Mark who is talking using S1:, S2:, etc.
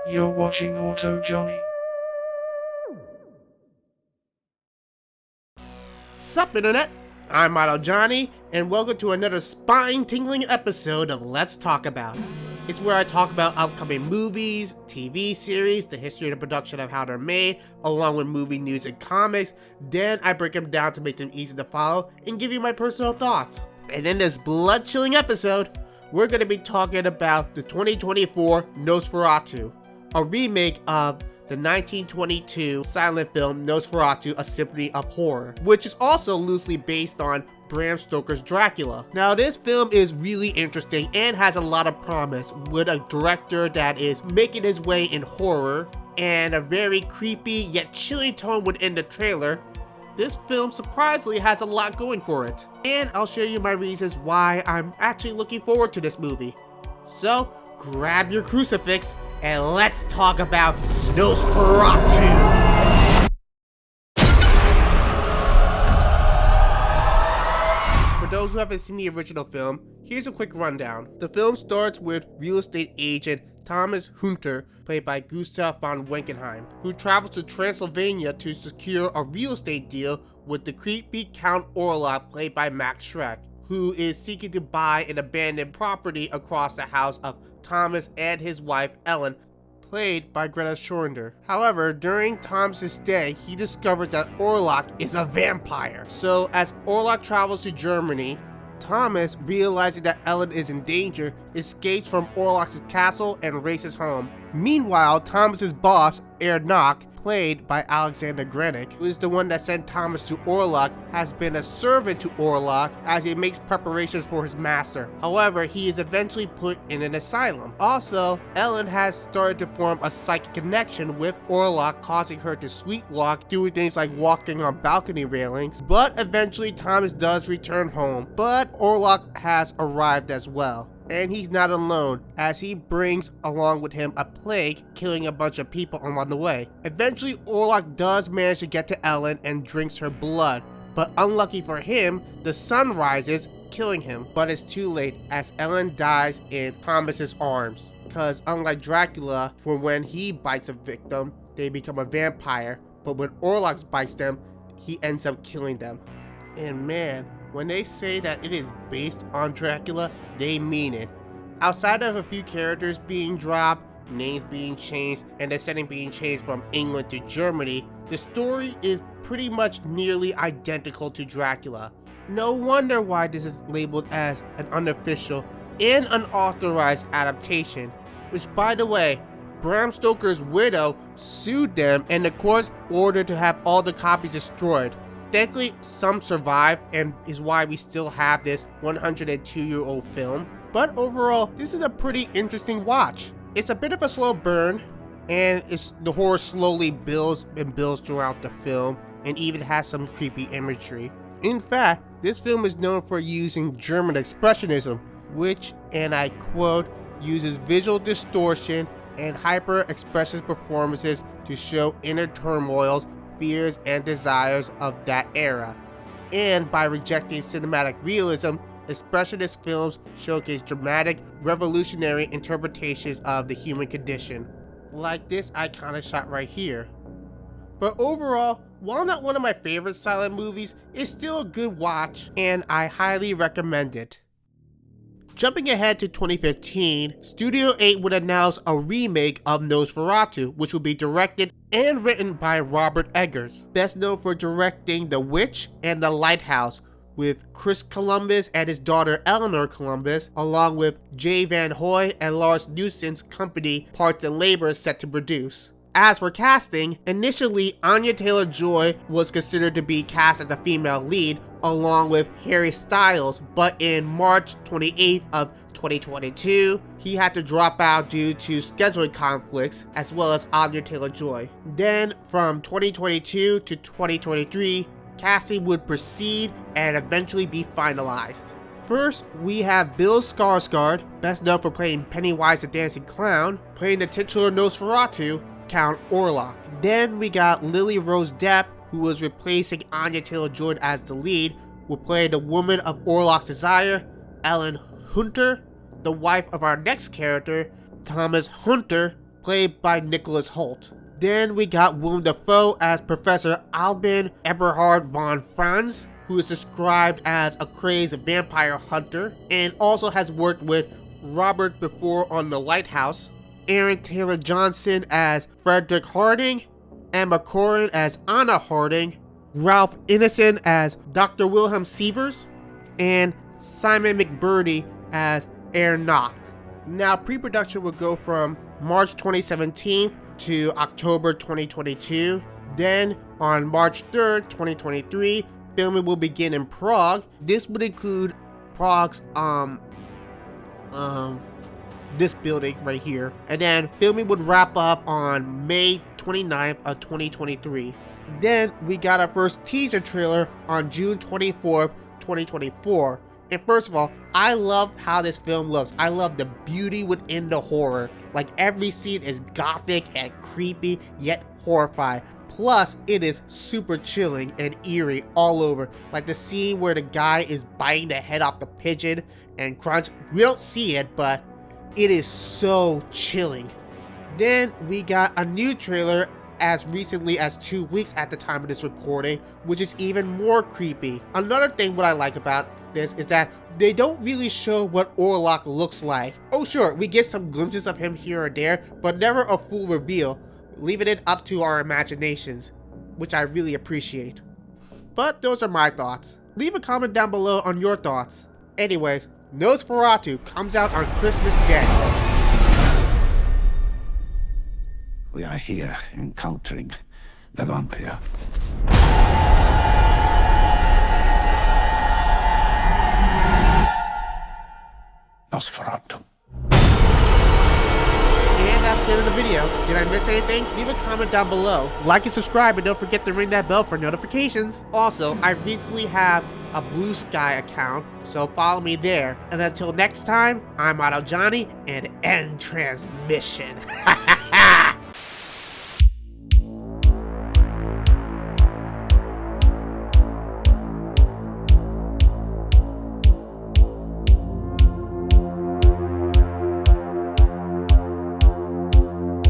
S1: You're watching Auto Johnny.
S2: Sup, Internet? I'm Auto Johnny, and welcome to another spine-tingling episode of Let's Talk About. It's where I talk about upcoming movies, TV series, the history and the production of how they're made, along with movie news and comics. Then I break them down to make them easy to follow and give you my personal thoughts. And in this blood-chilling episode, we're going to be talking about the 2024 Nosferatu, a remake of the 1922 silent film Nosferatu, A Symphony of Horror, which is also loosely based on Bram Stoker's Dracula. Now, this film is really interesting and has a lot of promise, with a director that is making his way in horror and a very creepy yet chilling tone within the trailer. This film surprisingly has a lot going for it, and I'll show you my reasons why I'm actually looking forward to this movie. So, grab your crucifix and let's talk about Nosferatu! For those who haven't seen the original film, here's a quick rundown. The film starts with real estate agent Thomas Hunter, played by Gustav von Wankenheim, who travels to Transylvania to secure a real estate deal with the creepy Count Orlok, played by Max Schreck, who is seeking to buy an abandoned property across the house of Thomas and his wife Ellen, played by Greta Schorinder. However, during Thomas' stay, he discovers that Orlok is a vampire. So as Orlok travels to Germany, Thomas, realizing that Ellen is in danger, escapes from Orlok's castle and races home. Meanwhile, Thomas's boss, Erdnach, played by Alexander Grenick, who is the one that sent Thomas to Orlok, has been a servant to Orlok as he makes preparations for his master. However, he is eventually put in an asylum. Also, Ellen has started to form a psychic connection with Orlok, causing her to sweetwalk, doing things like walking on balcony railings. But eventually, Thomas does return home. But Orlok has arrived as well. And he's not alone, as he brings along with him a plague, killing a bunch of people along the way. Eventually, Orlok does manage to get to Ellen and drinks her blood, but unlucky for him, the sun rises, killing him. But it's too late, as Ellen dies in Thomas's arms. Because unlike Dracula, for when he bites a victim, they become a vampire, but when Orlok bites them, he ends up killing them. And man, when they say that it is based on Dracula, they mean it. Outside of a few characters being dropped, names being changed, and the setting being changed from England to Germany, the story is pretty much nearly identical to Dracula. No wonder why this is labeled as an unofficial and unauthorized adaptation, which, by the way, Bram Stoker's widow sued them and the courts ordered to have all the copies destroyed. Thankfully, some survive, and is why we still have this 102-year-old film. But overall, this is a pretty interesting watch. It's a bit of a slow burn, and the horror slowly builds and builds throughout the film, and even has some creepy imagery. In fact, this film is known for using German expressionism, which, and I quote, uses visual distortion and hyper-expressive performances to show inner turmoils, fears, and desires of that era. And by rejecting cinematic realism, expressionist films showcase dramatic, revolutionary interpretations of the human condition, like this iconic shot right here. But overall, while not one of my favorite silent movies, it's still a good watch, and I highly recommend it. Jumping ahead to 2015, Studio 8 would announce a remake of Nosferatu, which will be directed and written by Robert Eggers, best known for directing The Witch and The Lighthouse, with Chris Columbus and his daughter Eleanor Columbus, along with Jay Van Hoy and Lars Newson's company Parts and Labor set to produce. As for casting, initially Anya Taylor-Joy was considered to be cast as a female lead, along with Harry Styles, but in March 28th of 2022, he had to drop out due to scheduling conflicts, as well as Anya Taylor-Joy. Then, from 2022 to 2023, casting would proceed and eventually be finalized. First, we have Bill Skarsgård, best known for playing Pennywise the Dancing Clown, playing the titular Nosferatu, Count Orlok. Then we got Lily Rose Depp, who was replacing Anya Taylor-Joy as the lead, will play the woman of Orlok's desire, Ellen Hunter. The wife of our next character, Thomas Hunter, played by Nicholas Hoult. Then we got Willem Dafoe as Professor Albin Eberhard von Franz, who is described as a crazed vampire hunter, and also has worked with Robert before on The Lighthouse. Aaron Taylor Johnson as Frederick Harding, Emma Corrin as Anna Harding, Ralph Ineson as Dr. Wilhelm Sievers, and Simon McBurney as Ernok. Now, pre-production will go from March 2017 to October 2022. Then, on March 3rd, 2023, filming will begin in Prague. This would include Prague's, this building right here. And then, filming would wrap up on May 29th of 2023. Then, we got our first teaser trailer on June 24th, 2024. And first of all, I love how this film looks. I love the beauty within the horror. Like, every scene is gothic and creepy, yet horrifying. Plus, it is super chilling and eerie all over. Like the scene where the guy is biting the head off the pigeon and crunch. We don't see it, but it is so chilling. Then we got a new trailer as recently as 2 weeks at the time of this recording, which is even more creepy. Another thing what I like about this is that they don't really show what Orlok looks like. Oh sure, we get some glimpses of him here or there, but never a full reveal, leaving it up to our imaginations, which I really appreciate. But those are my thoughts. Leave a comment down below on your thoughts. Anyways, Nosferatu comes out on Christmas Day.
S1: We are here encountering the vampire. Nosferatu.
S2: And that's the end of the video. Did I miss anything? Leave a comment down below. Like and subscribe, and don't forget to ring that bell for notifications. Also, I recently have a Blue Sky account, so follow me there. And until next time, I'm Auto Johnny, and end transmission.